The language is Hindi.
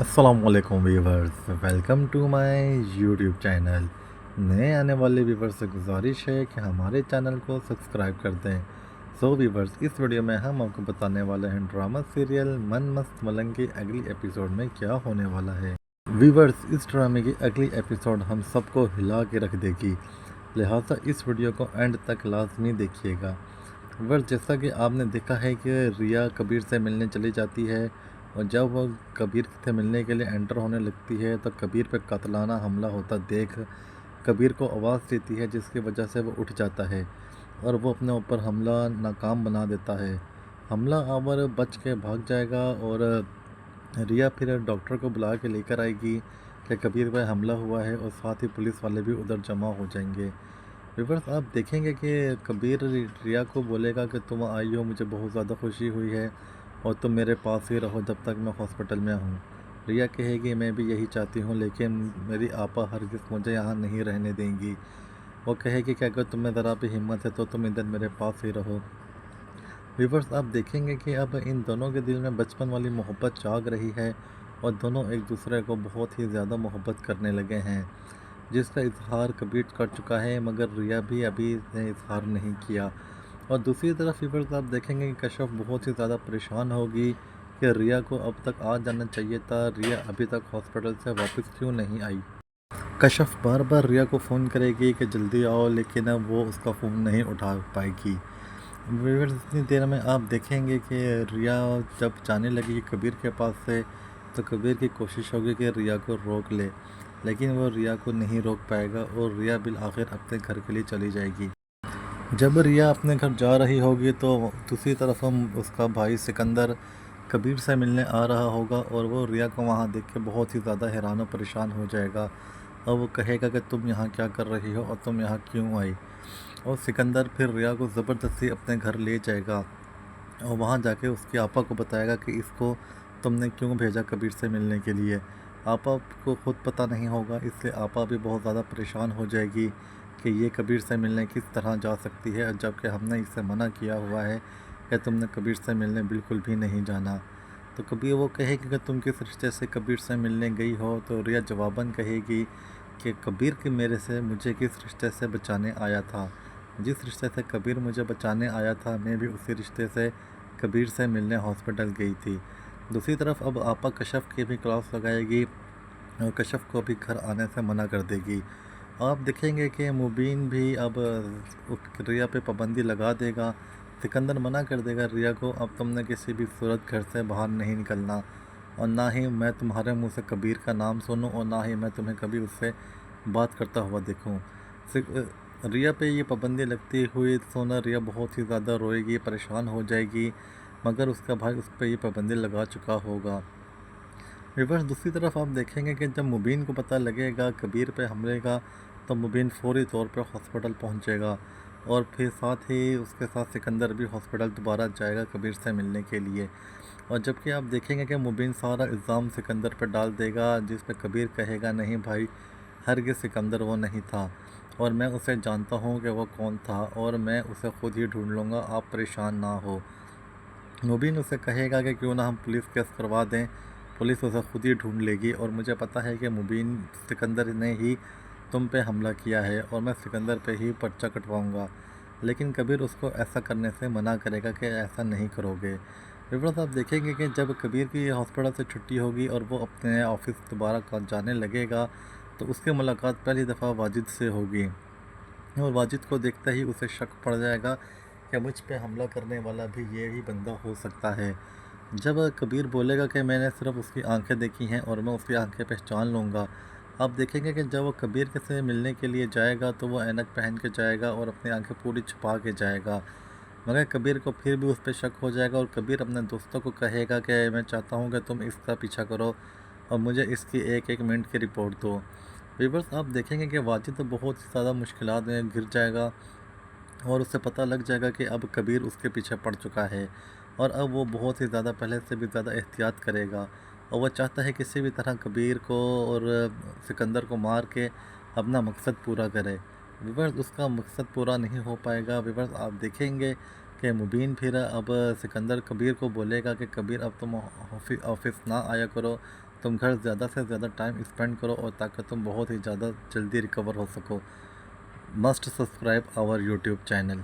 अस्सलामुअलैकुम viewers, welcome to my YouTube channel. नए आने वाले व्यूवर्स से गुजारिश है कि हमारे चैनल को सब्सक्राइब कर दें। सो व्यूवर्स, इस वीडियो में हम आपको बताने वाले हैं ड्रामा सीरियल मन मस्त मलंग की अगली एपिसोड में क्या होने वाला है। व्यूवर्स, इस ड्रामे की अगली एपिसोड हम सबको हिला के रख देगी, लिहाजा इस वीडियो को एंड तक लाजमी देखिएगा। व्यूवर्स, जैसा कि आपने देखा है कि रिया कबीर से मिलने चली जाती है और जब वो कबीर से मिलने के लिए एंटर होने लगती है तो कबीर पर कातलाना हमला होता देख कबीर को आवाज़ देती है, जिसकी वजह से वो उठ जाता है और वो अपने ऊपर हमला नाकाम बना देता है। हमला आवर बच के भाग जाएगा और रिया फिर डॉक्टर को बुला के लेकर आएगी कि कबीर पर हमला हुआ है और साथ ही पुलिस वाले भी उधर जमा हो जाएंगे। व्यूअर्स, आप देखेंगे कि कबीर रिया को बोलेगा कि तुम आई हो, मुझे बहुत ज़्यादा खुशी हुई है और तुम मेरे पास ही रहो जब तक मैं हॉस्पिटल में हूँ। रिया कहेगी मैं भी यही चाहती हूँ, लेकिन मेरी आपा हरगिज़ मुझे यहाँ नहीं रहने देंगी। वो कहेगी कि अगर तुम्हें ज़रा भी हिम्मत है तो तुम इधर मेरे पास ही रहो। व्यूअर्स, आप देखेंगे कि अब इन दोनों के दिल में बचपन वाली मोहब्बत जाग रही है और दोनों एक दूसरे को बहुत ही ज़्यादा मोहब्बत करने लगे हैं, जिसका इजहार कबीर कर चुका है, मगर रिया भी अभी ने इजहार नहीं किया। और दूसरी तरफ व्यूअर्स, आप देखेंगे कि कश्यप बहुत ही ज़्यादा परेशान होगी कि रिया को अब तक आ जाना चाहिए था, रिया अभी तक हॉस्पिटल से वापस क्यों नहीं आई। कश्यप बार बार रिया को फ़ोन करेगी कि जल्दी आओ, लेकिन अब वो उसका फ़ोन नहीं उठा पाएगी। व्यूअर्स, इतनी देर में आप देखेंगे कि रिया जब जाने लगी कबीर के पास से तो कबीर की कोशिश होगी कि रिया को रोक ले, लेकिन वो रिया को नहीं रोक पाएगा और रिया बिल आखिर अपने घर के लिए चली जाएगी। जब रिया अपने घर जा रही होगी तो दूसरी तरफ हम उसका भाई सिकंदर कबीर से मिलने आ रहा होगा और वो रिया को वहाँ देख के बहुत ही ज़्यादा हैरान और परेशान हो जाएगा और वो कहेगा कि तुम यहाँ क्या कर रही हो और तुम यहाँ क्यों आई। और सिकंदर फिर रिया को ज़बरदस्ती अपने घर ले जाएगा और वहाँ जाके उसकी आपा को बताएगा कि इसको तुमने क्यों भेजा कबीर से मिलने के लिए। आपा को खुद पता नहीं होगा, इसलिए आपा भी बहुत ज़्यादा परेशान हो जाएगी कि ये कबीर से मिलने किस तरह जा सकती है, जबकि हमने इसे मना किया हुआ है कि तुमने कबीर से मिलने बिल्कुल भी नहीं जाना। तो कबीर वो कहेगी कि तुम किस रिश्ते से कबीर से मिलने गई हो, तो रिया जवाबन कहेगी कि कबीर के मेरे से मुझे किस रिश्ते से बचाने आया था। जिस रिश्ते से कबीर मुझे बचाने आया था, मैं भी उसी रिश्ते से कबीर से मिलने हॉस्पिटल गई थी। दूसरी तरफ अब आपा कश्यप की भी क्लास लगाएगी और कश्यप को भी घर आने से मना कर देगी। आप देखेंगे कि मुबीन भी अब रिया पे पाबंदी लगा देगा। सिकंदर मना कर देगा रिया को, अब तुमने किसी भी सूरत घर से बाहर नहीं निकलना और ना ही मैं तुम्हारे मुंह से कबीर का नाम सुनूं और ना ही मैं तुम्हें कभी उससे बात करता हुआ देखूं। रिया पे ये पाबंदी लगती हुई सोना रिया बहुत ही ज़्यादा रोएगी, परेशान हो जाएगी, मगर उसका भाई उस पर ये पाबंदी लगा चुका होगा। रिवर्स, दूसरी तरफ आप देखेंगे कि जब मुबीन को पता लगेगा कबीर पे हमले का, तो मुबीन फौरी तौर पर हॉस्पिटल पहुंचेगा और फिर साथ ही उसके साथ सिकंदर भी हॉस्पिटल दोबारा जाएगा कबीर से मिलने के लिए। और जबकि आप देखेंगे कि मुबीन सारा इल्ज़ाम सिकंदर पर डाल देगा, जिस पर कबीर कहेगा नहीं भाई, हरगिज़ सिकंदर वो नहीं था और मैं उसे जानता हूँ कि वो कौन था और मैं उसे खुद ही ढूंढ लूँगा, आप परेशान ना हो। मुबीन उसे कहेगा कि क्यों ना हम पुलिस केस करवा दें, पुलिस उसे खुद ही ढूंढ लेगी और मुझे पता है कि मुबीन सिकंदर ने ही तुम पे हमला किया है और मैं सिकंदर पे ही पर्चा कटवाऊंगा। लेकिन कबीर उसको ऐसा करने से मना करेगा कि ऐसा नहीं करोगे। विवरण आप देखेंगे कि जब कबीर की हॉस्पिटल से छुट्टी होगी और वो अपने ऑफिस दोबारा जाने लगेगा तो उसकी मुलाकात पहली दफ़ा वाजिद से होगी और वाजिद को देखते ही उसे शक पड़ जाएगा कि मुझ पे हमला करने वाला भी ये ही बंदा हो सकता है। जब कबीर बोलेगा कि मैंने सिर्फ उसकी आंखें देखी हैं और मैं उसकी आंखें पहचान लूँगा, आप देखेंगे कि जब वो कबीर के से मिलने के लिए जाएगा तो वो ऐनक पहन के जाएगा और अपनी आंखें पूरी छुपा के जाएगा। मगर कबीर को फिर भी उस पर शक हो जाएगा और कबीर अपने दोस्तों को कहेगा कि मैं चाहता हूँ कि तुम इसका पीछा करो और मुझे इसकी एक एक मिनट की रिपोर्ट दो। व्यूअर्स, आप देखेंगे कि वाजिद तो बहुत ही ज़्यादा मुश्किलात में घिर जाएगा और उसे पता लग जाएगा कि अब कबीर उसके पीछे पड़ चुका है और अब वो बहुत ही ज़्यादा पहले से भी ज़्यादा एहतियात करेगा और वह चाहता है किसी भी तरह कबीर को और सिकंदर को मार के अपना मकसद पूरा करे। विवर्स, उसका मकसद पूरा नहीं हो पाएगा। विवर्स, आप देखेंगे कि मुबीन फिर अब सिकंदर कबीर को बोलेगा कि कबीर अब तुम ऑफिस ना आया करो, तुम घर ज़्यादा से ज़्यादा टाइम स्पेंड करो और ताकि तुम बहुत ही ज़्यादा जल्दी रिकवर हो सको। Must subscribe our YouTube channel.